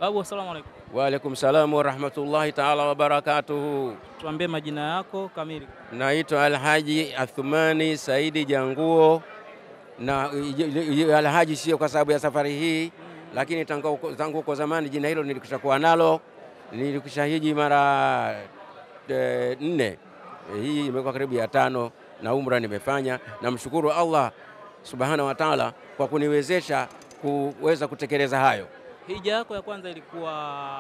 Babu, asalamu alaykum. Wa alaykum salaam wa rahmatullahi ta'ala wa barakatuhu. Tuambie majina yako kamili. Naitwa Alhaji Athumani Saidi Janguo, na Alhaji sio kwa sababu ya safari hii, lakini tangu kwa zamani jina hilo nilikishakuwa nalo. Nilikishahiji mara 4. Hii imekuwa karibu ya 5 na umra nimefanya. Namshukuru Allah subhanahu wa ta'ala kwa kuniwezesha kuweza kutekeleza hayo. Hija yako ya kwanza ilikuwa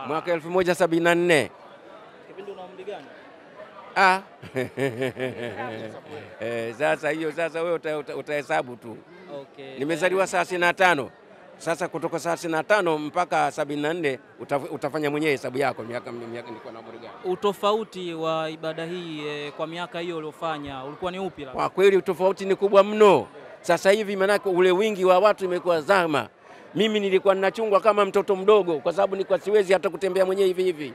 mwaka 1174. Kipindi una umri gani? Sasa wewe utahesabu tu. Okay. Nimezaliwa saa 65. Sasa kutoka saa 65 mpaka 74 utafanya mwenyewe hesabu yako miaka nilikuwa na umri gani. Utofauti wa ibada hii kwa miaka hiyo uliofanya ulikuwa ni upi? Kwa kweli utofauti ni kubwa mno. Sasa hivi manake ule wingi wa watu imekuwa zama. Mimi nilikuwa ninachungwa kama mtoto mdogo kwa sababu nilikuwa siwezi hata kutembea mwenyewe hivi.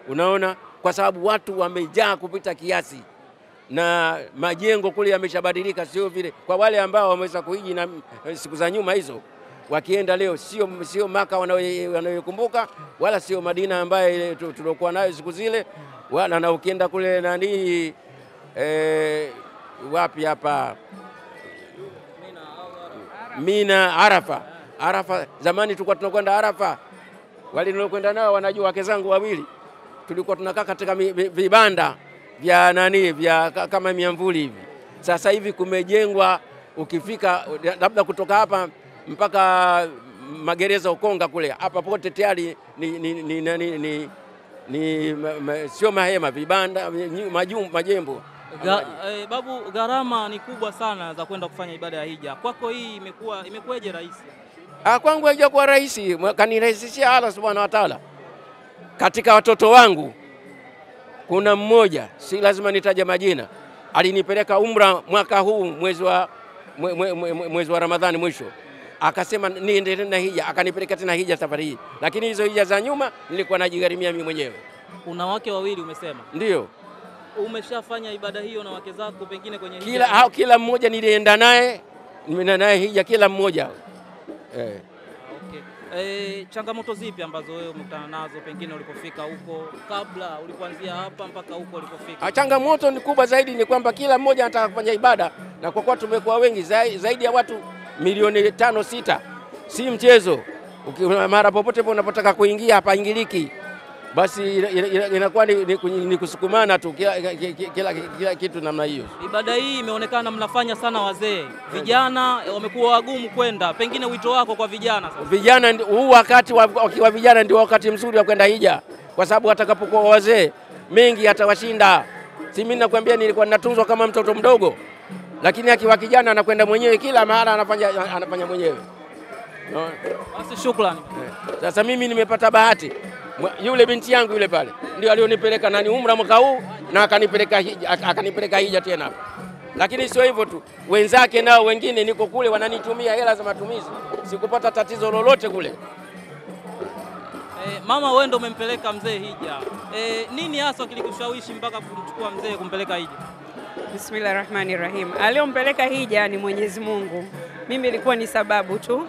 Unaona, kwa sababu watu wamejaa kupita kiasi na majengo kule yameshabadilika, sio vile kwa wale ambao wameweza kuhiji na siku za nyuma hizo. Wakienda leo sio Maka wanayokumbuka, wala sio Madina ambaye tulikuwa nayo siku zile, wala na ukienda kule nani wapi hapa Mina, Arafa. Zamani tulikuwa tunakwenda Arafa, wale nilokwenda nao wanajua, wake zangu wawili tulikuwa tunakaa katika vibanda vya vya kama miamvuli hivi. Sasa hivi kumejengwa, ukifika labda kutoka hapa mpaka magereza Ukonga kule, hapa pote tayari sio mahema, vibanda, majembo. Babu, gharama ni kubwa sana za kwenda kufanya ibada ya hija. Kwako hii imekuwaje rahisi? Kwangu haijakuwa rahisi, kanirahisishia Allah subhanahu wa ta'ala. Katika watoto wangu kuna mmoja, si lazima nitaje majina, alinipeleka umra mwaka huu mwezi wa Ramadhani mwisho, akasema niende na hija, akanipeleka tena hija safari hii. Lakini hizo hija za nyuma nilikuwa najigharimia mimi mwenyewe. Una wake wawili umesema? Ndio. Umeshafanya ibada hiyo na wake zako pengine kwenye hija? Kila mmoja nilienda naye hija, kila mmoja. Okay. Changamoto zipi ambazo wewe umekutana nazo pengine ulipofika huko, kabla ulipoanzia hapa mpaka huko ulipofika? Changamoto ni kubwa zaidi ni kwamba kila mmoja anataka kufanya ibada, na kwa kuwa tumekuwa wengi zaidi ya watu milioni 5-6, si mchezo. Mara popote unapotaka kuingia hapa ingiliki, basi inakuwa ni kusukumana tu, kila kitu namna hiyo. Ibada hii imeonekana mnafanya sana wazee, vijana wamekuwa wagumu kwenda. Pengine wito wako kwa vijana sasa? Vijana huu wakati wakiwa vijana ndio wakati mzuri wa kwenda hija, kwa sababu watakapokuwa wazee mengi atawashinda. Si mimi nakwambia, nilikuwa ninatunzwa kama mtoto mdogo, lakini akiwa kijana anakwenda mwenyewe, kila mahali anafanya mwenyewe. No. Basi shukrani. Sasa mimi nimepata bahati, yule binti yangu yule pale ndio alionipeleka umra mwaka huu, na akanipeleka hija tena. Lakini sio hivyo tu, wenzake nao wengine niko kule wananitumia hela za matumizi, sikupata tatizo lolote kule. Mama, wewe ndio umempeleka mzee hija. Nini hasa kilikushawishi mpaka kumchukua mzee kumpeleka hija? Bismillahirrahmanirrahim. Aliompeleka hija ni Mwenyezi Mungu. Mimi ilikuwa ni sababu tu,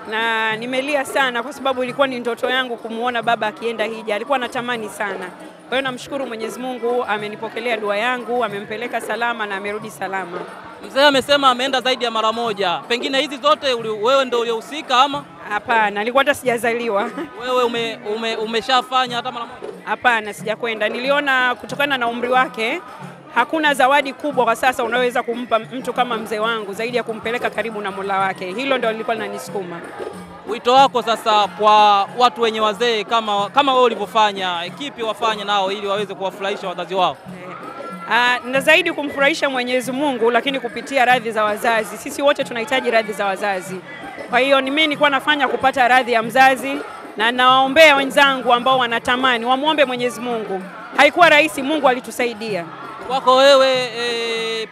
na nimelia sana kwa sababu ilikuwa ni ndoto yangu kumuona baba akienda hija. Alikuwa anatamani sana. Kwa hiyo namshukuru Mwenyezi Mungu, amenipokelea dua yangu, amempeleka salama na amerudi salama. Mzee amesema ameenda zaidi ya mara moja. Pengine hizi zote wewe ndio uliohusika ama? Hapana, nilikuwa hata sijazaliwa. Wewe umeshafanya hata mara moja? Hapana, sijakwenda. Niliona kutokana na umri wake hakuna zawadi kubwa kwa sasa unaweza kumpa mtu kama mzee wangu zaidi ya kumpeleka karibu na Mola wake. Hilo ndio lilikuwa linanisukuma. Wito wako sasa kwa watu wenye wazee kama wewe ulivyofanya, kipi wafanye nao ili waweze kuwafurahisha wazazi wao? Na zaidi kumfurahisha Mwenyezi Mungu, lakini kupitia radhi za wazazi. Sisi wote tunahitaji radhi za wazazi. Kwa hiyo mimi nilikuwa nafanya kupata radhi ya mzazi, na nawaombea wenzangu ambao wanatamani wamuombe Mwenyezi Mungu. Haikuwa rahisi, Mungu alitusaidia. Kwako wewe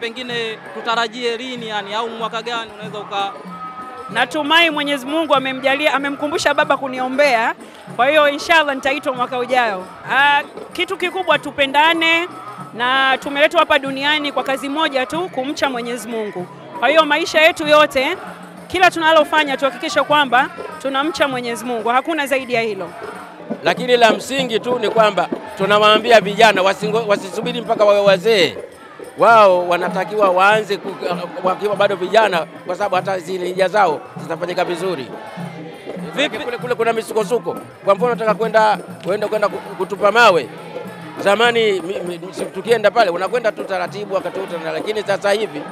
pengine tutarajie lini yani, au mwaka gani unaweza Natumai Mwenyezi Mungu amemjalia, amemkumbusha baba kuniombea. Kwa hiyo inshallah nitaitwa mwaka ujao. Kitu kikubwa tupendane, na tumeletwa hapa duniani kwa kazi moja tu, kumcha Mwenyezi Mungu. Kwa hiyo maisha yetu yote kila tunalofanya tuhakikishe kwamba tunamcha Mwenyezi Mungu, hakuna zaidi ya hilo. Lakini la msingi tu ni kwamba tunawaambia vijana wasisubiri mpaka wawe wazee. Wao wanatakiwa waanze wakiwa bado vijana, kwa sababu hata zile hija zao zitafanyika vizuri. Vipi kule kuna misukosuko? Kwa mfano nataka kwenda kutupa mawe. Zamani tukienda pale unakwenda tu taratibu wakati wote, lakini sasa hivi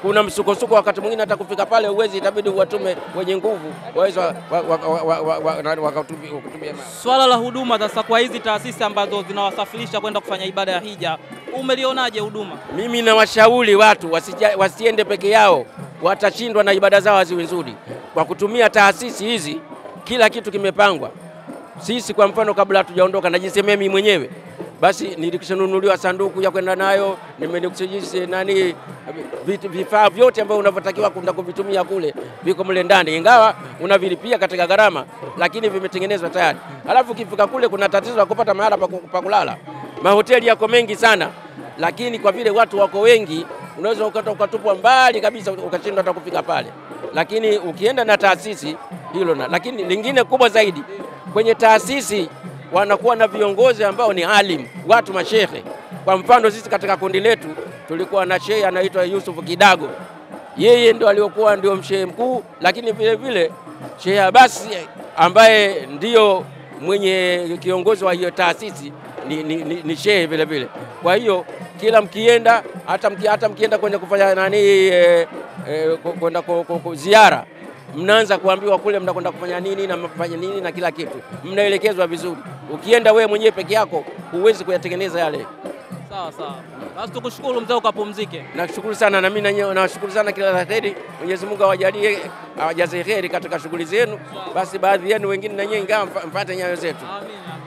kuna msukosuko, wakati mwingine hata kufika pale uwezi, itabidi watume wenye nguvu waweze wakatumia. Swala la huduma sasa kwa hizi taasisi ambazo zinawasafirisha kwenda kufanya ibada ya hija, umelionaje huduma? Mimi nawashauri watu wasiende peke yao, watashindwa na ibada zao haziwe nzuri. Kwa kutumia taasisi hizi kila kitu kimepangwa. Sisi kwa mfano kabla hatujaondoka, najisemea mimi mwenyewe, basi nilikishanunuliwa sanduku ya kwenda nayo, nimekusajisi vifaa vyote ambavyo unavyotakiwa kwenda kuvitumia kule viko mle ndani, ingawa unavilipia katika gharama, lakini vimetengenezwa tayari. Halafu ukifika kule kuna tatizo la kupata mahala pa kulala. Mahoteli yako mengi sana, lakini kwa vile watu wako wengi unaweza ukatupwa mbali kabisa ukashindwa hata kufika pale. Lakini ukienda na taasisi hilo lakini lingine kubwa zaidi, kwenye taasisi wanakuwa na viongozi ambao ni alim, watu mashehe. Kwa mfano sisi katika kundi letu tulikuwa na shehe anaitwa Yusuf Kidago, yeye ndio mshehe mkuu, lakini vile vile Sheikh Abbas ambaye ndio mwenye kiongozi wa hiyo taasisi ni shehe vile vile. Kwa hiyo kila mkienda, hata mkienda kwenye kufanya kwenda ziara, mnaanza kuambiwa kule mnakwenda kufanya nini na mfanye nini na kila kitu, mnaelekezwa vizuri. Ukienda wewe mwenyewe peke yako huwezi kuyatengeneza yale. Sawa sawa. Basi tukushukuru mzee, ukapumzike. Nashukuru sana, na mimi nawashukuru sana, kila la kheri. Mwenyezi Mungu awajalie, awajaze kheri katika shughuli zenu. Basi baadhi yenu wengine na nyinyi mfuate nyayo zetu. Amina.